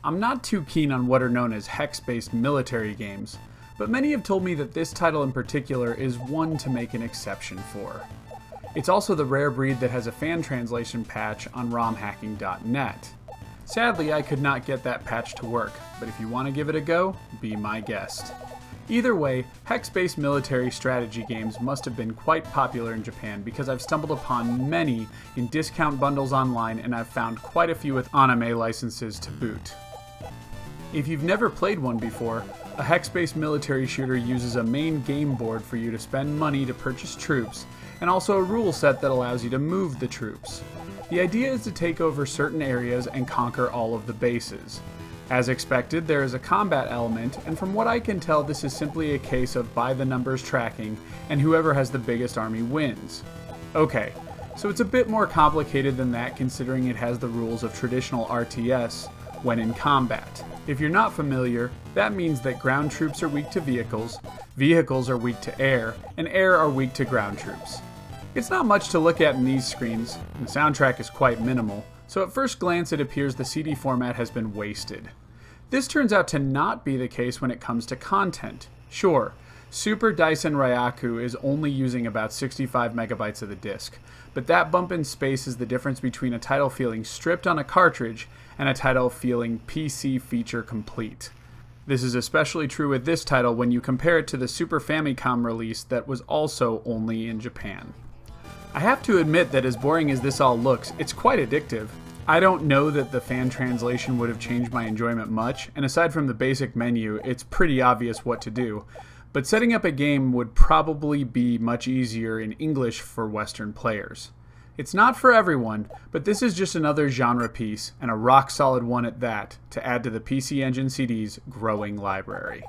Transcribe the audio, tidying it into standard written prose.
I'm not too keen on what are known as hex-based military games, but many have told me that this title in particular is one to make an exception for. It's also the rare breed that has a fan translation patch on romhacking.net. Sadly, I could not get that patch to work, but if you want to give it a go, be my guest. Either way, hex-based military strategy games must have been quite popular in Japan because I've stumbled upon many in discount bundles online and I've found quite a few with anime licenses to boot. If you've never played one before, a hex-based military shooter uses a main game board for you to spend money to purchase troops, and also a rule set that allows you to move the troops. The idea is to take over certain areas and conquer all of the bases. As expected, there is a combat element, and from what I can tell, this is simply a case of by the numbers tracking, and whoever has the biggest army wins. Okay, so it's a bit more complicated than that considering it has the rules of traditional RTS when in combat. If you're not familiar, that means that ground troops are weak to vehicles, vehicles are weak to air, and air are weak to ground troops. It's not much to look at in these screens, and the soundtrack is quite minimal, so at first glance it appears the CD format has been wasted. This turns out to not be the case when it comes to content. Sure, Super Daisenryaku is only using about 65 megabytes of the disk, but that bump in space is the difference between a title feeling stripped on a cartridge and a title feeling PC feature complete. This is especially true with this title when you compare it to the Super Famicom release that was also only in Japan. I have to admit that as boring as this all looks, it's quite addictive. I don't know that the fan translation would have changed my enjoyment much, and aside from the basic menu, it's pretty obvious what to do. But setting up a game would probably be much easier in English for Western players. It's not for everyone, but this is just another genre piece, and a rock-solid one at that, to add to the PC Engine CD's growing library.